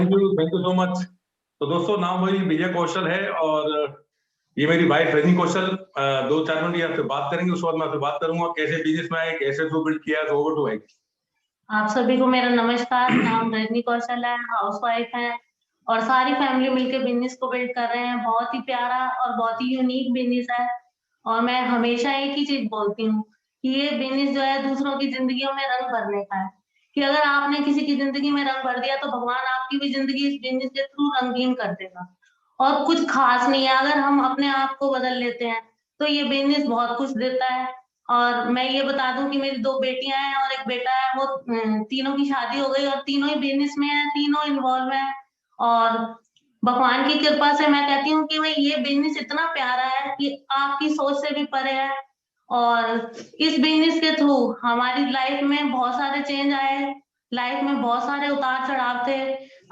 Thank you so much. तो दोस्तों, नाम वही विजय कौशल है और ये मेरी वाइफ रजनी कौशल। 2-4 मिनट आपसे बात करेंगे, उसके बाद मैं आपसे बात करूंगा कैसे बिजनेस में आए, कैसे शो बिल्ड किया। तो ओवर टू भाई। आप सभी को मेरा नमस्कार। नाम रजनी कौशल है, हाउस वाइफ है और सारी फैमिली मिलकर बिजनेस को बिल्ड कर रहे हैं। बहुत ही प्यारा और बहुत ही यूनिक बिजनेस है। और मैं हमेशा एक ही चीज बोलती हूँ कि ये बिजनेस जो है दूसरों की जिंदगियों में रंग भरने का है। कि अगर आपने किसी की जिंदगी में रंग भर दिया तो भगवान आपकी भी जिंदगी इस बिजनेस के थ्रू रंगीन कर देगा। और कुछ खास नहीं है, अगर हम अपने आप को बदल लेते हैं तो ये बिजनेस बहुत कुछ देता है। और मैं ये बता दूं कि मेरी 2 बेटियां हैं और एक बेटा है। वो तीनों की शादी हो गई और तीनों ही बिजनेस में है, तीनों इन्वॉल्व है। और भगवान की कृपा से मैं कहती हूँ कि भाई ये बिजनेस इतना प्यारा है कि आपकी सोच से भी परे है। और इस बिजनेस के थ्रू हमारी लाइफ में बहुत सारे चेंज आए। लाइफ में बहुत सारे उतार चढ़ाव थे।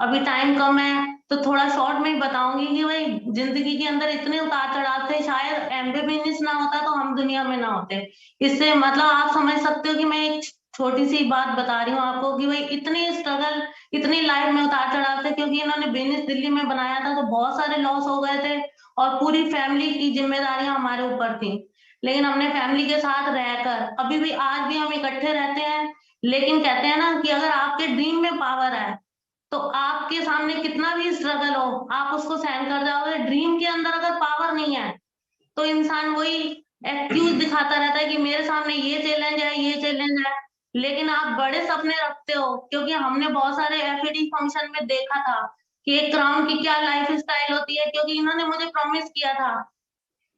अभी टाइम कम है तो थोड़ा शॉर्ट में ही बताऊंगी कि भाई जिंदगी के अंदर इतने उतार चढ़ाव थे, शायद एमबी बिजनेस ना होता तो हम दुनिया में ना होते। इससे मतलब आप समझ सकते हो कि मैं एक छोटी सी बात बता रही हूँ आपको कि भाई इतनी स्ट्रगल, इतनी लाइफ में उतार चढ़ाव थे, क्योंकि इन्होंने बिजनेस दिल्ली में बनाया था तो बहुत सारे लॉस हो गए थे और पूरी फैमिली की जिम्मेदारियां हमारे ऊपर थी। लेकिन हमने फैमिली के साथ रहकर अभी भी आज भी हम इकट्ठे रहते हैं। लेकिन कहते हैं ना कि अगर आपके ड्रीम में पावर है तो आपके सामने कितना भी स्ट्रगल हो आप उसको सहन कर जाओगे। ड्रीम के अंदर अगर पावर नहीं है तो इंसान वही एक्सक्यूज दिखाता रहता है कि मेरे सामने ये चैलेंज है, ये चैलेंज है। लेकिन आप बड़े सपने रखते हो, क्योंकि हमने बहुत सारे एफएडी फंक्शन में देखा था कि एक क्राउन की क्या लाइफ स्टाइल होती है। क्योंकि इन्होंने मुझे प्रॉमिस किया था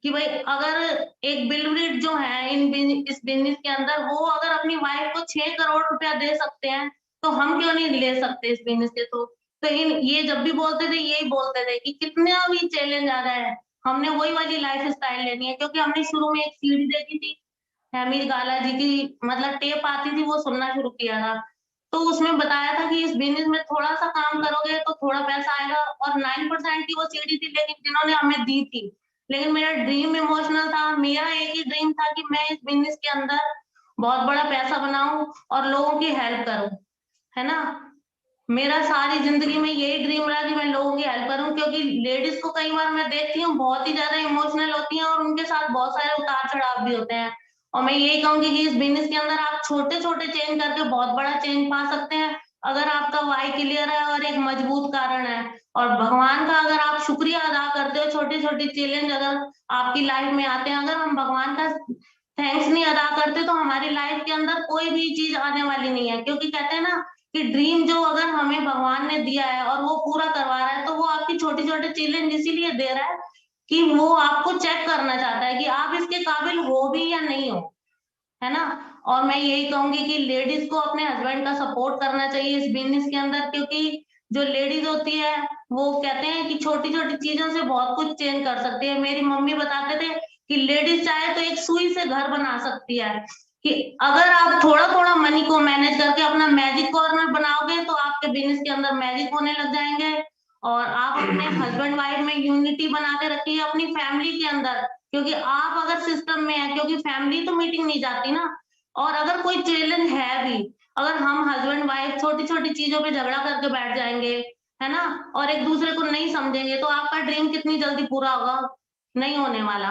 कि भाई अगर एक बिल गेट्स जो है इस बिजनेस के अंदर, वो अगर अपनी वाइफ को 6 करोड़ रुपया दे सकते हैं तो हम क्यों नहीं ले सकते इस बिजनेस के थ्रू। तो इन ये जब भी बोलते थे यही बोलते थे कि कितना भी चैलेंज आ जाए हमने वही वाली लाइफ स्टाइल लेनी है। क्योंकि हमने शुरू में एक सीडी देखी थी, हेमी गाला जी की मतलब टेप आती थी, वो सुनना शुरू किया था। तो उसमें बताया था कि इस बिजनेस में थोड़ा सा काम करोगे तो थोड़ा पैसा आएगा। और 9% की वो सीडी थी लेकिन जिन्होंने हमें दी थी। लेकिन मेरा ड्रीम इमोशनल था, मेरा एक ही ड्रीम था कि मैं इस बिजनेस के अंदर बहुत बड़ा पैसा बनाऊं और लोगों की हेल्प करूं, है ना। मेरा सारी जिंदगी में यही ड्रीम रहा कि मैं लोगों की हेल्प करूं। क्योंकि लेडीज को कई बार मैं देखती हूँ बहुत ही ज्यादा इमोशनल होती हैं और उनके साथ बहुत सारे उतार चढ़ाव भी होते हैं। और मैं यही कहूंगी कि इस बिजनेस के अंदर आप छोटे छोटे चेंज करके बहुत बड़ा चेंज पा सकते हैं, अगर आपका वाई क्लियर है और एक मजबूत कारण है। और भगवान का अगर आप शुक्रिया अदा करते हो, छोटे छोटे चैलेंज अगर आपकी लाइफ में आते हैं, अगर हम भगवान का थैंक्स नहीं अदा करते तो हमारी लाइफ के अंदर कोई भी चीज आने वाली नहीं है। क्योंकि कहते हैं ना कि ड्रीम जो अगर हमें भगवान ने दिया है और वो पूरा करवा रहा है तो वो आपकी छोटे छोटे चैलेंज इसीलिए दे रहा है कि वो आपको चेक करना चाहता है कि आप इसके काबिल हो भी या नहीं हो, है ना। और मैं यही कहूंगी कि लेडीज को अपने हस्बैंड का सपोर्ट करना चाहिए इस बिजनेस के अंदर। क्योंकि जो लेडीज होती है वो कहते हैं कि छोटी छोटी चीजों से बहुत कुछ चेंज कर सकती है। मेरी मम्मी बताते थे कि लेडीज चाहे तो एक सुई से घर बना सकती है। कि अगर आप थोड़ा थोड़ा मनी को मैनेज करके अपना मैजिक कॉर्नर बनाओगे तो आपके बिजनेस के अंदर मैजिक होने लग जाएंगे। और आप अपने हस्बैंड वाइफ में यूनिटी बना के रखिए अपनी फैमिली के अंदर। क्योंकि आप अगर सिस्टम में है, क्योंकि फैमिली तो मीटिंग नहीं जाती ना। और अगर कोई चैलेंज है भी, अगर हम हस्बैंड वाइफ छोटी छोटी चीजों पे झगड़ा करके बैठ जाएंगे, है ना, और एक दूसरे को नहीं समझेंगे तो आपका ड्रीम कितनी जल्दी पूरा होगा, नहीं होने वाला।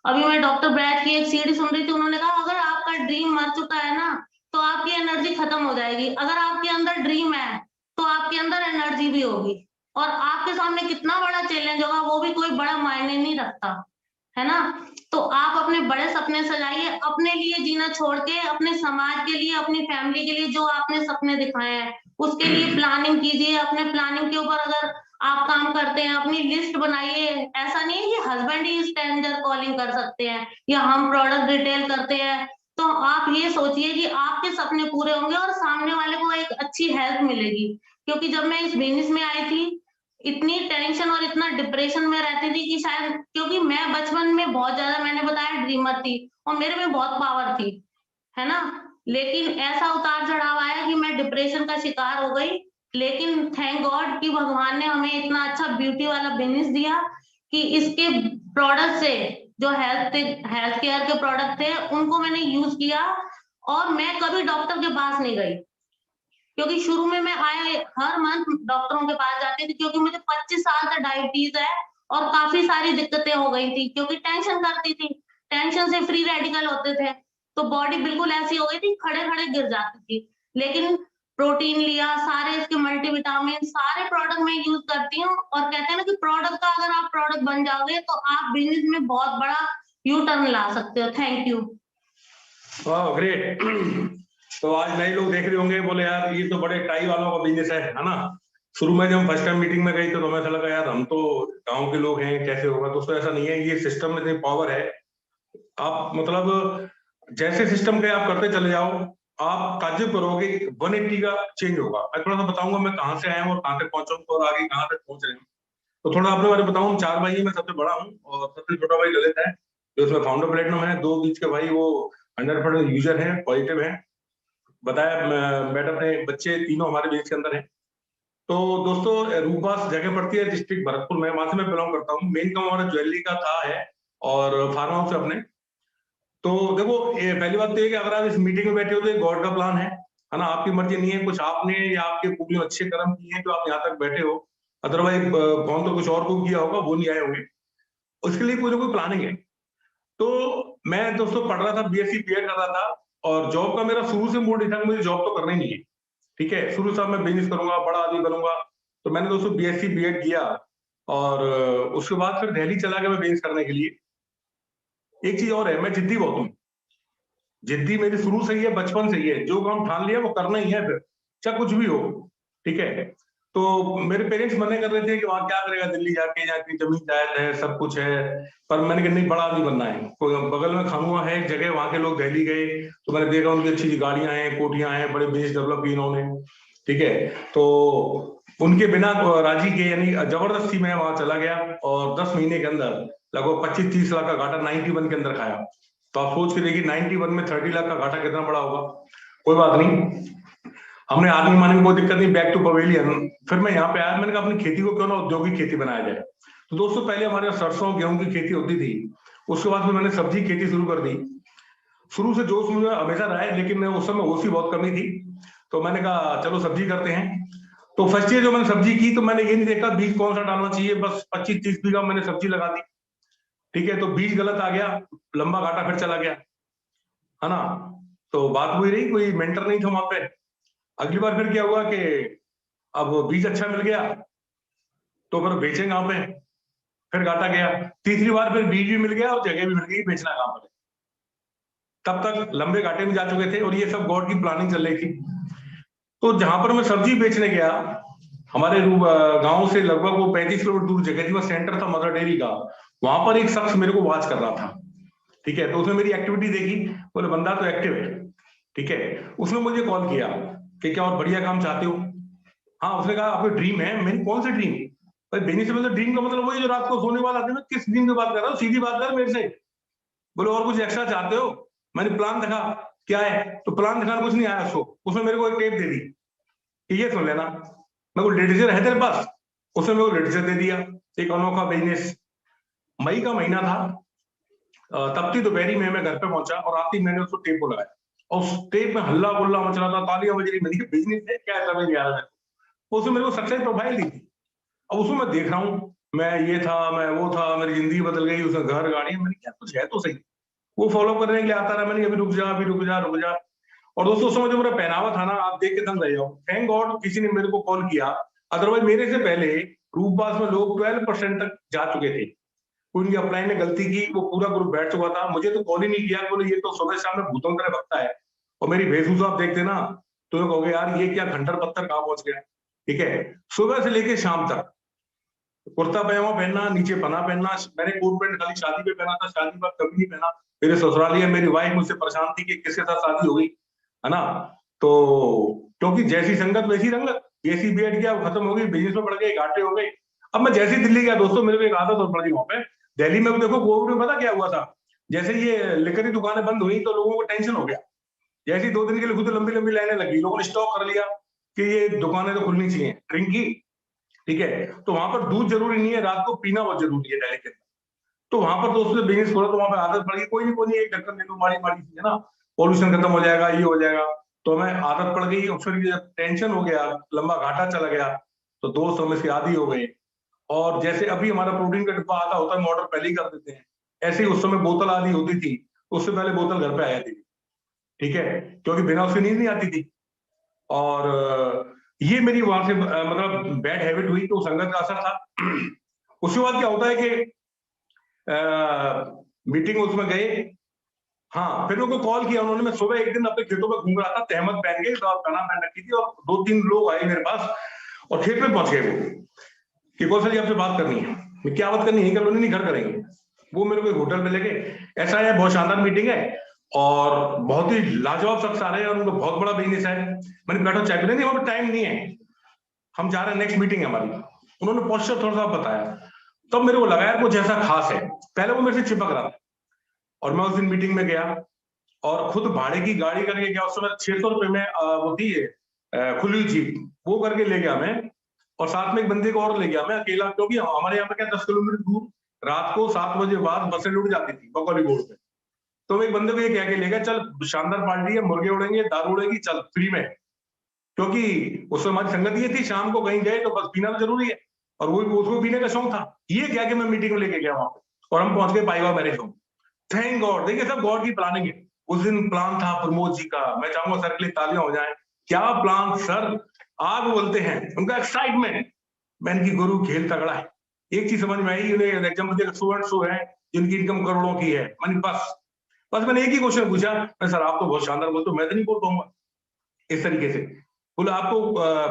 अभी मैं डॉक्टर ब्रैड की एक सीडी सुन रही थी, उन्होंने कहा अगर आपका ड्रीम मर चुका है ना तो आपकी एनर्जी खत्म हो जाएगी, अगर आपके अंदर ड्रीम है तो आपके अंदर एनर्जी भी होगी। और आपके सामने कितना बड़ा चैलेंज होगा वो भी कोई बड़ा मायने नहीं रखता, है ना। तो आप अपने बड़े सपने सजाइए, अपने लिए जीना छोड़ के अपने समाज के लिए, अपनी फैमिली के लिए जो आपने सपने दिखाए हैं उसके लिए प्लानिंग कीजिए। अपने प्लानिंग के ऊपर अगर आप काम करते हैं अपनी लिस्ट बनाइए। ऐसा नहीं है कि हस्बैंड ही स्ट्रेंजर कॉलिंग कर सकते हैं या हम प्रोडक्ट डिटेल करते हैं। तो आप ये सोचिए कि आपके सपने पूरे होंगे और सामने वाले को एक अच्छी हेल्प मिलेगी। क्योंकि जब मैं इस बिजनेस में आई थी इतनी टेंशन और इतना डिप्रेशन में रहती थी कि शायद, क्योंकि मैं बचपन में बहुत ज्यादा, मैंने बताया, ड्रीमर थी और मेरे में बहुत पावर थी, है ना। लेकिन ऐसा उतार चढ़ाव आया कि मैं डिप्रेशन का शिकार हो गई। लेकिन थैंक गॉड कि भगवान ने हमें इतना अच्छा ब्यूटी वाला बिजनेस दिया कि इसके प्रोडक्ट से जो हेल्थ केयर के प्रोडक्ट थे उनको मैंने यूज किया और मैं कभी डॉक्टर के पास नहीं गई। क्योंकि शुरू में मैं हर मंथ डॉक्टरों के पास जाती थी, क्योंकि मुझे 25 साल से डायबिटीज है और काफी सारी दिक्कतें हो गई थी, क्योंकि टेंशन करती थी, टेंशन से फ्री रेडिकल होते थे, तो बॉडी बिल्कुल ऐसी हो गई थी, खड़े खड़े गिर जाती थी। लेकिन प्रोटीन लिया, सारे इसके मल्टीविटामिन, सारे प्रोडक्ट मैं यूज करती हूँ, और कहते हैं ना कि प्रोडक्ट का अगर आप प्रोडक्ट बन जाओगे तो आप बिजनेस में बहुत बड़ा यू टर्न ला सकते हो। Thank you. ग्रेट। तो आज नए लोग देख रहे होंगे, बोले यार ये तो बड़े टाई वालों का बिजनेस है ना। शुरू में जब हम फर्स्ट टाइम मीटिंग में गई तो हमें ऐसा लगा यार हम तो गांव के लोग हैं, कैसे होगा। दोस्तों ऐसा नहीं है, ये सिस्टम में इतनी पावर है। आप मतलब जैसे सिस्टम के आप करते चले जाओ, आप ताज्जुब करोगे, 180 का चेंज होगा। मैं थोड़ा सा बताऊंगा मैं कहाँ से आया हूँ और कहाँ तक पहुंचा हूँ और आगे कहाँ तक पहुंच रहे हूँ। तो थोड़ा अपने बारे में बताऊं। हम 4 भाई हैं, मैं सबसे बड़ा हूँ और सबसे छोटा भाई ललित है जो उसमें फाउंडर प्लेटिनम है। 2 बीच के भाई वो 100% यूजर हैं, पॉजिटिव हैं। बताया मैडम ने, बच्चे तीनों हमारे बीच के अंदर हैं। तो दोस्तों रूपबास जगह पड़ती है डिस्ट्रिक्ट भरतपुर में, वहां से मैं बिलोंग करता हूँ। मेन काम हमारा ज्वेलरी का था है और फार्म हाउस है अपने। तो देखो ये पहली बात तो ये कि अगर आप इस मीटिंग में बैठे हो तो ये गॉड का प्लान है ना। आपकी मर्जी नहीं है, कुछ आपने या आपके कुछ अच्छे कर्म किए हैं जो आप यहाँ तक बैठे हो। अदरवाइज कौन तो कुछ और को किया होगा, वो नहीं आए होंगे। उसके लिए कोई ना कोई प्लानिंग है। तो मैं दोस्तों पढ़ रहा था, बीएससी बीएड कर रहा था और जॉब का मेरा शुरू से मूड था कि मुझे जॉब तो करना ही नहीं है। ठीक है, शुरू से मैं बिजनेस करूंगा, बड़ा आदमी बनूंगा। तो मैंने दोस्तों बीएससी बीएड किया और उसके बाद फिर दिल्ली चला गया मैं बिजनेस करने के लिए। एक चीज और है, मैं जिद्दी बहुत हूँ। जिद्दी मेरी शुरू से ही है, बचपन से ही है। जो काम ठान लिया वो करना ही है, फिर चाहे कुछ भी हो। ठीक है। तो मेरे पेरेंट्स मना कर रहे थे कि वहां क्या करेगा दिल्ली जाके, जाके जमीन जायदाद है, सब कुछ है। पर मैंने कहा नहीं, बड़ा आदमी बनना है। कोई बगल में खानुआ है एक जगह, वहां के लोग दिल्ली गए तो मैंने देखा उनकी अच्छी गाड़ियां हैं, कोठियां हैं, बड़े बिजनेस डेवलप की इन्होंने। ठीक है। तो उनके बिना राजी के, यानी जबरदस्ती में वहां चला गया और 10 महीने के अंदर लगभग 25-30 लाख का घाटा 91 के अंदर खाया। तो आप सोच के देखिए 91 में 30 लाख का घाटा कितना बड़ा होगा। कोई बात नहीं, हमने आदमी माने में कोई दिक्कत नहीं, बैक टू पवेलियन। फिर मैं यहाँ पे आया, मैंने कहा अपनी खेती को क्यों ना औद्योगिक खेती बनाया जाए। तो दोस्तों पहले हमारे यहाँ सरसों गेहूं की खेती होती थी, उसके बाद फिर मैंने सब्जी खेती शुरू कर दी। शुरू से जोश मुझे हमेशा रहा है, लेकिन उस समय होश की बहुत कमी थी। तो मैंने कहा चलो सब्जी करते हैं। तो फर्स्ट ईयर जो मैंने सब्जी की तो मैंने ये नहीं देखा बीज कौन सा डालना चाहिए, बस 25-30 बीघा मैंने सब्जी लगा दी। ठीक है। तो बीज गलत आ गया, लंबा घाटा फिर चला गया, है ना। तो बात हुई रही, कोई मेंटर नहीं था वहां पे। अगली बार फिर क्या हुआ कि अब बीज अच्छा मिल गया तो फिर बेचेंगे कहां पे, फिर घाटा गया। तीसरी बार फिर बीज भी मिल गया और जगह भी मिल गई, बेचना कहां पर। तब तक लंबे घाटे में जा चुके थे और ये सब गॉड की प्लानिंग चल रही थी। तो जहां पर मैं सब्जी बेचने गया, हमारे गांव से लगभग वो 35 किलोमीटर दूर जगह थी, वह सेंटर था मदर डेयरी का। वहां पर एक शख्स मेरे को वॉच कर रहा था। ठीक है। तो उसने मेरी एक्टिविटी देखी, बोले बंदा तो एक्टिव है। ठीक है। उसने मुझे कॉल किया कि क्या और बढ़िया काम चाहते हो। हाँ, उसने कहा आपका ड्रीम है। मैंने कौन सा ड्रीम। भाई बिजनेस से मतलब ड्रीम का मतलब वही जो रात को सोने वाला आदमी। किस ड्रीम की बात कर रहा हूँ, सीधी बात कर मेरे से। बोले और कुछ एक्स्ट्रा चाहते हो। मैंने प्लान दिखा, क्या है। तो प्लान दिखाने कुछ नहीं आया उसको। उसने मेरे को एक टेप दे दी कि ये सुन लेना। मैं को लिटरेचर है तेरे पास। उसने मेरे को लिटरेचर दे दिया। एक अनोखा बिजनेस। मई का महीना था, तपती दोपहरी में मैं घर पे पहुंचा और आते ही मैंने उसको टेप को लगाया और उस टेप में हल्ला गुल्ला मच रहा था, तालियां बज रही। मैंने बिजनेस है क्या, समझ नहीं आ रहा है। उसने मेरे को सक्सेस प्रोफाइल दी थी। अब उसमें मैं देख रहा हूँ, मैं ये था, मैं वो था, मेरी जिंदगी बदल गई। उसमें घर गाड़ी, मैंने क्या कुछ है तो सही। वो फॉलो करने के लिए आता रहा। मैंने अभी रुक जा, अभी रुक जा, रुक जा। और दोस्तों उस समय जो मेरा पहनावा था ना, आप देख के दंग रह जाओ। थैंक गॉड किसी ने मेरे को कॉल किया, अदरवाइज मेरे से पहले रूपबास में लोग 12% तक जा चुके थे। उनकी अपलाइन ने गलती की, वो पूरा ग्रुप बैठ चुका था। मुझे तो कॉल ही नहीं किया। बोले ये तो सुबह शाम में भूतों की तरह भगता है। और मेरी वेशभूषा आप देखते ना तो ये कहोगे यार ये क्या खंडर पत्थर कहां पहुंच गया। ठीक है। सुबह से लेके शाम तक कुर्ता पजामा पहनना, नीचे पना पहनना। मैंने कोट पैंट खाली शादी पे पहना था, शादी पर कभी नहीं पहना। मेरे ससुरालिया मेरी वाइफ मुझसे परेशान थी कि किसके साथ शादी हो गई, है ना। तो क्योंकि जैसी संगत वैसी रंगत, बीएससी बीएड किया वो खत्म हो गई, बिजनेस में बढ़ गए, घाटे हो गए। अब मैं जैसे ही दिल्ली गया दोस्तों, मेरे को एक आदत और पड़ गई वहां पे। दिल्ली में देखो कोविड में पता क्या हुआ था। जैसे ये लिकर की दुकानें बंद हुई तो लोगों को टेंशन हो गया। जैसे ही 2 दिन के लिए खुद लंबी लंबी लाइनें लगी, लोगों ने स्टॉक कर लिया कि ये दुकानें तो खुलनी चाहिए ड्रिंक की। ठीक है। तो वहां पर दूध जरूरी नहीं है, रात को पीना बहुत जरूरी है दिल्ली के अंदर। तो वहां पर दोस्तों ने बिजनेस खोला तो वहां पर आदत पड़ गई, कोई नहीं एक ढक्कन ले लो, माड़ी माड़ी सी, है ना। पॉल्यूशन खत्म हो जाएगा, ये हो जाएगा। तो हमें आदत पड़ गई और फिर जब टेंशन हो गया, लंबा घाटा चला गया, तो दोस्त हमें से आदी हो गए। और जैसे अभी हमारा प्रोटीन का डिब्बा आता होता है, हम ऑर्डर पहले ही कर देते हैं, ऐसे ही उस समय बोतल आदि होती थी, उससे पहले बोतल घर पे आ जाती थी, ठीक है, क्योंकि बिना उसकी नींद नहीं आती थी। और ये मेरी वहां से मतलब बैड हैबिट हुई, तो संगत का असर था। उसके बाद क्या होता है कि मीटिंग उसमें गए, हाँ, फिर उनको कॉल किया उन्होंने। मैं सुबह एक दिन अपने खेतों में घूम रहा था, तहमत पहन के और पहना पहन रखी थी, और 2-3 लोग आए मेरे पास और खेत में पहुंच गए वो कि कौशल जी आपसे बात करनी है। मैं क्या बात करनी है? कल नहीं, घर करेंगे। वो मेरे को एक होटल पे लेके, ऐसा है बहुत शानदार मीटिंग है और बहुत ही लाजवाब शख्स आ रहे हैं और उनको बहुत बड़ा बिजनेस है। मैंने बैठो चाय पीने, नहीं वहां पर टाइम नहीं है, हम जा रहे हैं, नेक्स्ट मीटिंग है हमारी। उन्होंने पोस्चर थोड़ा सा बताया, तब मेरे को लगा यार कुछ ऐसा खास है। पहले वो मेरे से चिपक रहा था और मैं उस दिन मीटिंग में गया और खुद भाड़े की गाड़ी करके गया। उस समय 600 रुपए में वो थी खुली हुई जीप, वो करके ले गया मैं, और साथ में एक बंदे को और ले गया मैं अकेला, क्योंकि हमारे यहाँ पे क्या 10 किलोमीटर दूर रात को 7 बजे बाद बसें लुट जाती थी बकौली बोर्ड पे। तो एक बंदे को ये कह के ले गया, चल शानदार पार्टी है, मुर्गे उड़ेंगे, दारू उड़ेगी, चल फ्री में। क्योंकि उसमें हमारी संगत ये थी, शाम को कहीं गए तो बस पीना तो जरूरी है, और वो उसको पीने का शौक था। ये क्या कि मैं मीटिंग में लेके गया वहां पे, और हम पहुंच गए पाईवा मैरिज होम। थैंक गॉड, देखिए सब गॉड की प्लानिंग है। उस दिन प्लान था प्रमोद जी का, मैं चाहूंगा सर के लिए तालियां हो जाए। क्या प्लान सर, आग बोलते हैं, उनका एक्साइटमेंट। मैंने की गुरु खेल तगड़ा है। एक चीज समझ में आई, उन्हें एग्जाम्पल स्टूडेंट शो है जिनकी इनकम करोड़ों की है, मैंने बस मैंने एक ही क्वेश्चन पूछा, मैं सर आप तो बहुत शानदार बोलते हो, मैं तो नहीं बोल पाऊंगा इस तरीके से। बोले आपको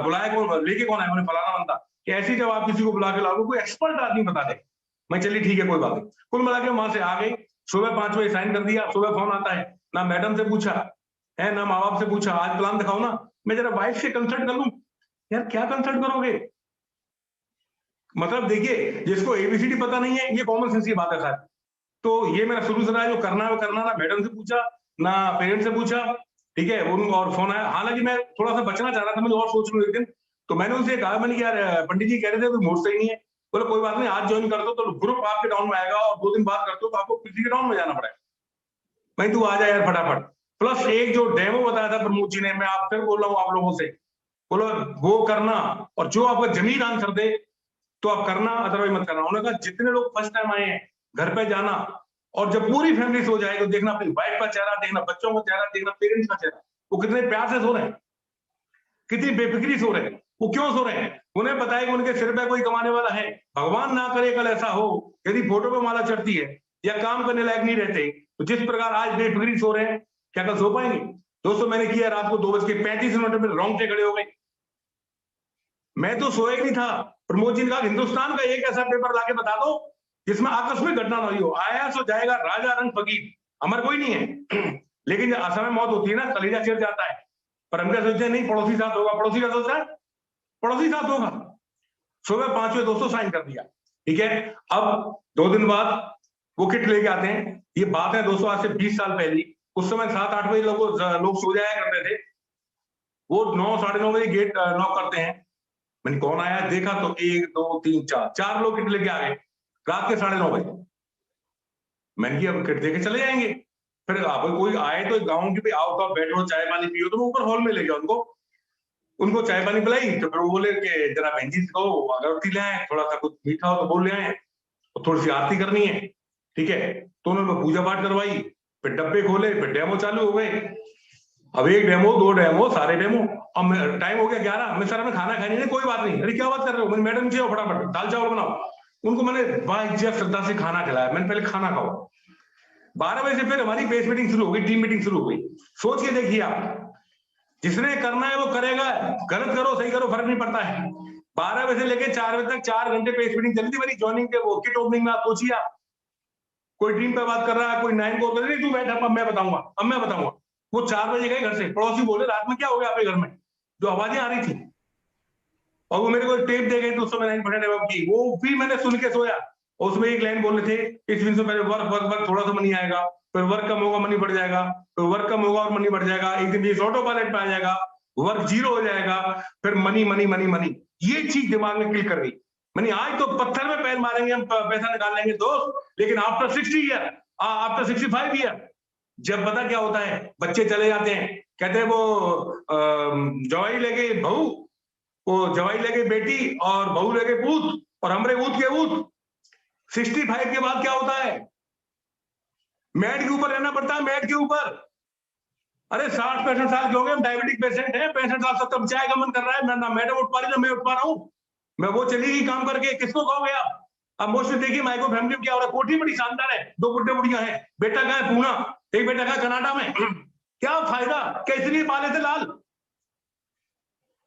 बुलाया कौन, लेके कौन आया? मैंने फलाना बंदा। कि ऐसी जब आप किसी को बुला के लाओगे, कोई एक्सपर्ट आदमी बता दे। मैं चलिए ठीक है कोई बात नहीं। कुल मिला के वहां से आ गई, सुबह 5 बजे साइन कर दिया। सुबह फोन आता है, ना मैडम से पूछा है ना माँ बाप से पूछा, आज प्लान दिखाओ ना, मैं जरा वाइफ से कंसल्ट कर लूं। यार क्या कंसल्ट करोगे? मतलब देखिए, जिसको एबीसीडी पता नहीं है, ये कॉमन सेंस की बात है सर। तो ये मेरा शुरू से रहा है, जो करना है वो करना, ना मैडम से पूछा ना पेरेंट्स से पूछा, ठीक है। और फोन आया, हालांकि मैं थोड़ा सा बचना चाह रहा था, मुझे और सोच लूं एक दिन। तो मैंने उनसे कहा, मैंने यार पंडित जी कह रहे थे कोई मूड सही नहीं है। बोले कोई बात नहीं, आज ज्वाइन कर दो तो ग्रुप आपके डाउन में आएगा, और 2 दिन बाद करते हो तो आपको किसी के डाउन में जाना पड़ेगा। मैं तू आ जा यार फटाफट। प्लस एक जो डेमो बताया था प्रमोद जी ने, मैं आप फिर बोल रहा हूँ आप लोगों से, बोलो वो करना, और जो आपका जमीन आंसर दे तो आप करना, अदरवाइज मत करना। उन्होंने कहा जितने लोग फर्स्ट टाइम आए हैं घर पे जाना, और जब पूरी फैमिली सो जाए तो देखना अपनी वाइफ का चेहरा, देखना बच्चों का चेहरा, देखना पेरेंट्स का चेहरा, वो कितने प्यार से सो रहे हैं, कितनी बेफिक्री सो रहे हैं, वो क्यों सो रहे हैं। उन्हें पता है कि उनके सिर पे कोई कमाने वाला है। भगवान ना करे कल ऐसा हो, यदि फोटो पे माला चढ़ती है या काम करने लायक नहीं रहते, तो जिस प्रकार आज बेफिक्री सो रहे हैं, क्या कल सो पाएंगे? दोस्तों मैंने किया रात को 2:35 में रोंगटे खड़े हो गए। मैं तो सोया ही नहीं था। प्रमोद जी ने कहा हिंदुस्तान का एक ऐसा पेपर लाके बता दो जिसमें आकस्मिक घटना नहीं हो, आया सो जाएगा राजा रंग फकीर, अमर कोई नहीं है। लेकिन जब असमय मौत होती है ना, कलेजा चिर जाता है। पर हम क्या सोचते हैं, नहीं पड़ोसी साथ होगा, पड़ोसी का सोचता है पड़ोसी साथ होगा। सुबह 5 बजे दोस्तों साइन कर दिया, ठीक है। अब 2 दिन बाद वो किट लेके आते हैं। ये बात है दोस्तों आज से 20 साल पहले। उस समय 7-8 बजे लोग सो जाया करते थे। वो 9 साढ़े 9 बजे गेट नॉक करते हैं। मैंने कौन आया, देखा तो 1 2 3 4 लोग किट लेके आ गए रात के 9:30 बजे। मैंने किया अब किट देके चले जाएंगे। फिर आप कोई आए तो गाँव की भी आओ तो बैठो चाय पानी पियो, तो मैं ऊपर हॉल में ले गया उनको चाय पानी पिलाई। तो फिर वो बोले कि जरा बहन जी से कहो अगरबत्ती ले आए, थोड़ा सा कुछ मीठा हो तो बोल ले आए, और थोड़ी सी आरती करनी है, ठीक है। तो उन्होंने पूजा पाठ करवाई, फिर डब्बे खोले, फिर डेमो चालू हो गए। अब 1 डेमो 2 डेमो सारे डेमो। अब टाइम हो गया 11। मैं सर हमें खाना खाने नहीं, कोई बात नहीं। अरे क्या बात कर रहे हो? मैंने मैडम जी फटाफट दाल चावल बनाओ। उनको मैंने बाइज्जत श्रद्धा से खाना खिलाया। मैंने पहले खाना खाओ। 12 बजे से फिर हमारी बेस मीटिंग शुरू हो गई, टीम मीटिंग शुरू हो गई। सोच के देखिए आप, जिसने करना है वो करेगा, गलत करो सही करो फर्क नहीं पड़ता है। 12 बजे से लेकर 4 बजे तक 4 घंटे बेस मीटिंग चलती मेरी ज्वाइनिंग के वो किट ओपनिंग में। आप सोचिए, कोई टीम पे बात कर रहा है, कोई 9 को कर रही, तू बैठ अब मैं बताऊंगा। वो 4 बजे गए घर से। पड़ोसी बोले रात में क्या हो गया आपके घर में, जो आवाजें आ रही थी। और वो मेरे को टेप दे गए तो उस समय लाइन फटे की, वो भी मैंने सुन के सोया। और उसमें एक लाइन बोल रहे थे, इस दिन से पहले वर्क थोड़ा सा मनी आएगा, फिर वर्क कम होगा मनी बढ़ जाएगा, फिर वर्क कम होगा और मनी बढ़ जाएगा, एक दिन ये ऑटो पायलट पे आ जाएगा, वर्क 0 हो जाएगा, फिर मनी मनी मनी मनी। ये चीज दिमाग में क्लिक कर गई। मैंने आज तो पत्थर में पैर मारेंगे हम, पैसा निकाल लेंगे दोस्त, लेकिन आफ्टर 60 ईयर, आफ्टर 65 ईयर, जब पता क्या होता है, बच्चे चले जाते हैं, कहते हैं वो जवाई लेके बहू, वो जवाई लेके बेटी और बहू लेके पूत, और हमरे ऊत के ऊत। 65 के बाद क्या होता है? मैट के ऊपर रहना पड़ता है, मैट के ऊपर। अरे 60-65 साल के हो गए, हम डायबिटिक पेशेंट है, 65 साल 70 चाय का मन कर रहा है, मैं ना मैडम उठ पा रही, ना मैं उठ पा रहा हूँ। मैं वो चली गई काम करके, किसको कहोगे आप? अब मोस्टली देखिए माइक्रो फैमिली में क्या हो रहा है, कोठी बड़ी शानदार है, 2 बुड्ढे बुढ़ियां हैं, बेटा कहाँ है? पूना, एक बेटा कहाँ? कनाडा में। क्या फायदा? क्या इसलिए पाले थे लाल?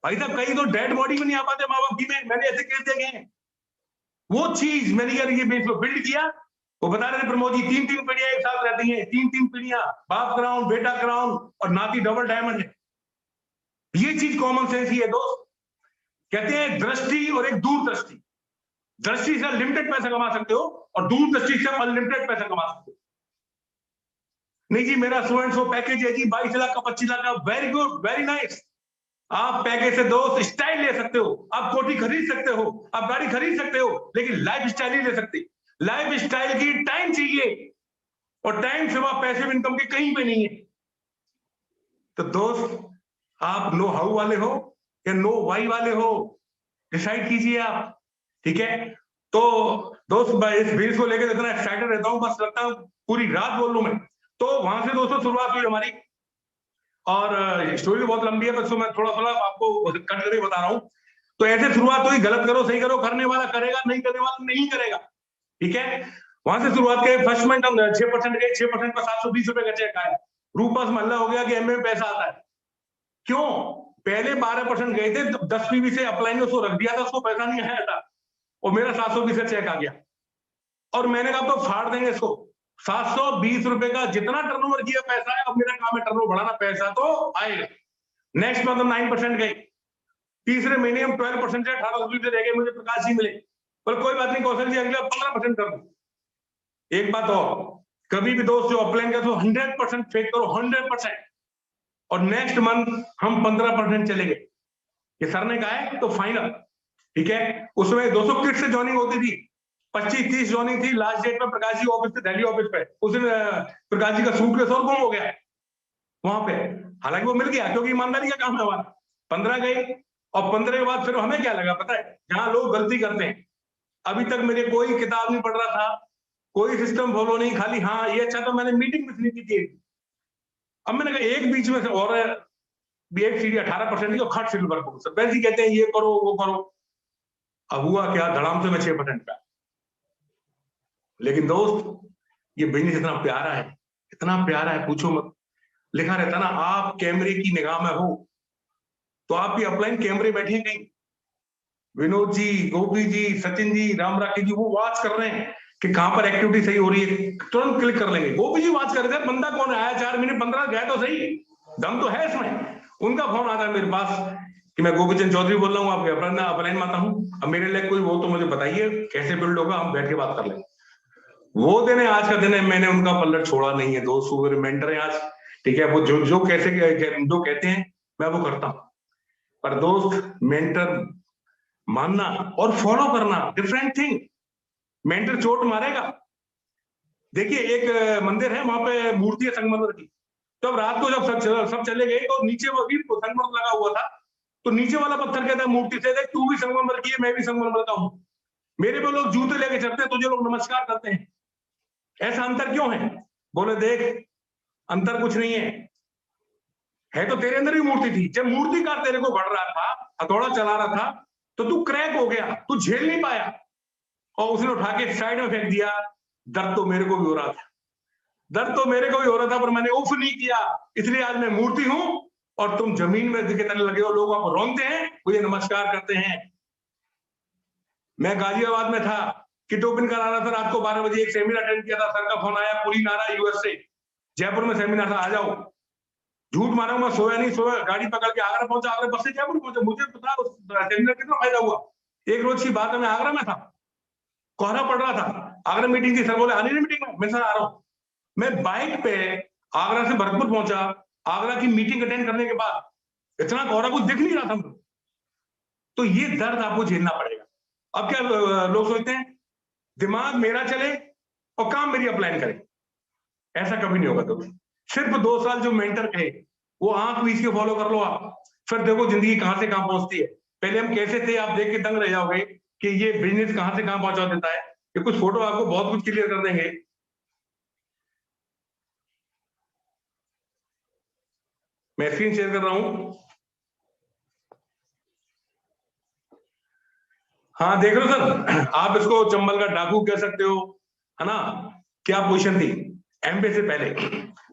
भाई साहब कहीं तो डेड बॉडी में नहीं आ पाते माँ बाप की में, मैंने ऐसे केस देखे हैं। वो चीज मैंने यार ये बिल्ड किया। वो बता रहे थे प्रमोद जी, 3-3 पीढ़ियां एक साथ रहती हैं, 3-3 पीढ़ियां, बाप क्राउन, बेटा क्राउन और नाती डबल डायमंड है। ये चीज कॉमन सेंस ही है दोस्त। कहते हैं दृष्टि और एक दूरदृष्टि। दृष्टि से लिमिटेड पैसा कमा सकते हो और दूरदृष्टि से अनलिमिटेड पैसा कमा सकते हो। नहीं जी मेरा स्टूडेंट्स वो पैकेज है जी 22 लाख का, 25 लाख का, वेरी गुड, वेरी नाइस। आप पैकेज से दोस्त स्टाइल ले सकते हो, आप कोठी खरीद सकते हो, आप गाड़ी खरीद सकते हो, लेकिन लाइफ स्टाइल ही ले सकते। लाइफ स्टाइल की टाइम चाहिए, और टाइम सिवा पैसिव इनकम के कहीं पे नहीं है। तो दोस्त आप नो हाउ वाले हो या नो वाई वाले हो, डिसाइड कीजिए आप, ठीक है? तो दोस्त इस बीज को लेकर इतना एक्साइटेड रहता हूं, बस लगता है पूरी रात बोल लूं मैं। तो वहां से दोस्तों शुरुआत हुई हमारी, और स्टोरी बहुत लंबी है, बस मैं थोड़ा थोड़ा आपको कट करके बता रहा हूं। तो ऐसे शुरुआत हुई, गलत करो सही करो, करने वाला करेगा, नहीं करने वाला नहीं करेगा, ठीक है? वहां से शुरुआत के फर्स्ट मंथ हम 6% गए, 6% पर 720 रुपए का चेक आया। रूपास मल्ला हो गया कि एमए में पैसा आता है। क्यों? पहले 12% गए थे, 10 पीवी से अपलाइन उसको रख दिया था, उसको पैसा नहीं आया था, और मेरा 720 का चेक आ गया। और मैंने कहा तो फाड़ देंगे इसको, 720 रुपए का जितना टर्नओवर किया पैसा है, अब मेरा काम है टर्नओवर बढ़ाना, पैसा तो आएगा। नेक्स्ट मंथ हम 9% गए, तीसरे महीने हम 12% से 18 से रह गए, मुझे प्रकाश जी मिले, पर कोई बात नहीं कौशल जी, अगले 15% कर दो। एक बात और, कभी भी दोस्त जो अपलाइन का तो 100% फेक करो, 100%। और नेक्स्ट मंथ हम 15% चले गए, ये सर ने कहा है तो फाइनल, ठीक है? उसमें 200 किट से ज्वाइनिंग होती थी, 25-30 ज्वाइनिंग थी। लास्ट डेट में प्रकाश जी ऑफिस पे, दिल्ली ऑफिस पे, उस दिन प्रकाश जी का सूटकेस और गुम हो गया वहां पे। हालांकि वो मिल गया क्योंकि ईमानदारी का काम है हमारा। 15 गए, और 15 के बाद फिर हमें क्या लगा पता है, जहां लोग गलती करते हैं, अभी तक मेरे कोई किताब नहीं पढ़ रहा था, कोई सिस्टम फॉलो नहीं, खाली हाँ ये अच्छा, तो मैंने मीटिंग मिस नहीं की थी। अब मैंने कहा एक बीच में से और भी एक सीढ़ी 18% की, खट सिल्वर को सब वैसे ही कहते हैं ये करो वो करो। अब हुआ क्या, धड़ाम से मैं 6% का। लेकिन दोस्त ये बिजनेस इतना प्यारा है, इतना प्यारा है पूछो मत। लिखा रहता ना, आप कैमरे की निगाह में हो, तो आप भी अपलाइन कैमरे बैठे कहीं, विनोद जी, गोपी जी, सचिन जी, राम राखी जी, वो वॉच कर रहे हैं कि कहां पर एक्टिविटी सही हो रही है, तुरंत क्लिक कर लेंगे। गोपी जी वॉच कर रहे थे, बंदा कौन आया 4 मिनट 15 गया तो सही, दम तो है इसमें। उनका फोन आता है मेरे पास कि मैं गोपी चंद चौधरी बोल रहा हूँ, आपके अपलाइन में आता हूँ, अब मेरे लिए कोई वो तो मुझे बताइए कैसे बिल्ड होगा, हम बैठ के बात कर लेंगे। वो दिन है, आज का दिन है, मैंने उनका पल्लट छोड़ा नहीं है दोस्त, वो मेरे मेंटर है आज, ठीक है? वो जो कैसे जो कहते हैं मैं वो करता हूं। पर दोस्त मेंटर मानना और फॉलो करना डिफरेंट थिंग। मेंटर चोट मारेगा। देखिए एक मंदिर है, वहां पे मूर्ति है संगमरमर की, तो अब रात को जब सब चले गए तो नीचे वो भी संगमरमर लगा हुआ था, तो नीचे वाला पत्थर कहता है मूर्ति से, देख तू भी संगमरमर की है, मैं भी संगमरमर का हूं, मेरे पे लोग जूते लेके चलते हैं, तुझे लोग नमस्कार करते हैं, ऐसा अंतर क्यों है? बोले देख अंतर कुछ नहीं है तो तेरे अंदर भी मूर्ति थी। जब मूर्तिकार तेरे को बढ़ रहा था, हथौड़ा चला रहा था, तो तू क्रैक हो गया, तू झेल नहीं पाया, और उसने उठा के साइड में फेंक दिया। दर्द तो मेरे को भी हो रहा था, दर्द तो मेरे को भी हो रहा था, पर मैंने उफ नहीं किया, इसलिए आज मैं मूर्ति हूं, और तुम जमीन में के तरह लगे हो, लोग आपको रोंगते हैं, मुझे नमस्कार करते हैं। मैं गाजियाबाद में था, किटोपिन का रहा था, रात को 12 बजे एक सेमिनार अटेंड किया था, सर का फोन आया, पूरी नारा यूएस से, जयपुर में सेमिनार था, आ जाओ। झूठ मारा, मैं सोया नहीं, सोया गाड़ी पकड़ के आगरा पहुंचा, आगरा बस से जयपुर पहुंचा। मुझे पता उस सेमिनार कितना फायदा हुआ। एक रोज की बात है, मैं आगरा में था, कोहरा पड़ रहा था, आगरा मीटिंग थी, सर बोले आनी नहीं मीटिंग में, मैं सर आ रहा हूं। मैं बाइक पे आगरा से भरतपुर पहुंचा, आगरा की मीटिंग अटेंड करने के बाद इतना कोहरा कुछ दिख नहीं रहा था। तो ये दर्द आपको झेलना पड़ेगा। अब क्या लोग सोचते हैं दिमाग मेरा चले और काम मेरी अपलाइन करे, ऐसा कभी नहीं होगा। तो सिर्फ 2 साल जो मेंटर कहे वो आंख बीच के फॉलो कर लो आप, फिर देखो जिंदगी कहां से कहां पहुंचती है। पहले हम कैसे थे आप देख के दंग रह जाओगे कि ये बिजनेस कहां से कहां पहुंचा देता है। ये कुछ फोटो आपको बहुत कुछ क्लियर कर देंगे। मैं स्क्रीन शेयर कर रहा हूं। हाँ देख लो सर, आप इसको चंबल का डाकू कह सकते हो, है ना। क्या पोजीशन थी एमबीए से पहले,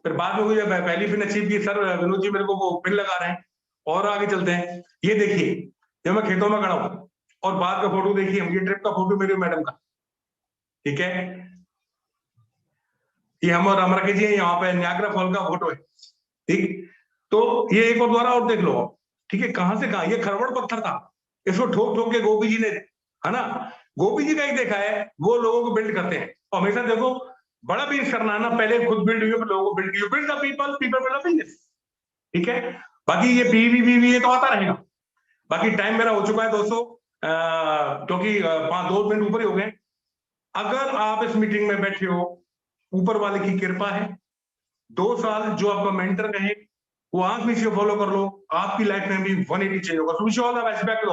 फिर बाद में मुझे पहली पिन अचीव की। सर विनोद जी मेरे को वो पिन लगा रहे हैं। और आगे चलते हैं, ये देखिए जब मैं खेतों में खड़ा हूं, और बाद का फोटो देखिए, ये ट्रिप का फोटो मेरे मैडम का, ठीक है। ये हम और अमरके जी यहाँ पे न्यागरा फॉल का फोटो है, ठीक। तो ये एक और द्वारा और देख लो, ठीक है। कहां से कहां, ये खरवड़ पत्थर था, इसको ठोक ठोक के गोपी जी ने, है ना, गोपी जी का ही देखा है, वो लोगों को बिल्ड करते हैं। तो हमेशा देखो बड़ा बिजनेस करना है ना, पहले खुद बिल्ड हुई, लोगों को build, build the people, people build the business, ठीक है। बाकी ये पीवी ये तो आता रहेगा। बाकी टाइम मेरा हो चुका है दोस्तों, क्योंकि 2 मिनट ऊपर ही हो गए। अगर आप इस मीटिंग में बैठे हो, ऊपर वाले की कृपा है, 2 साल जो आपका मेंटर कहे वो आंख में से फॉलो कर लो, आपकी लाइफ में भी 180 चेंज होगा। So wish you all the best, back to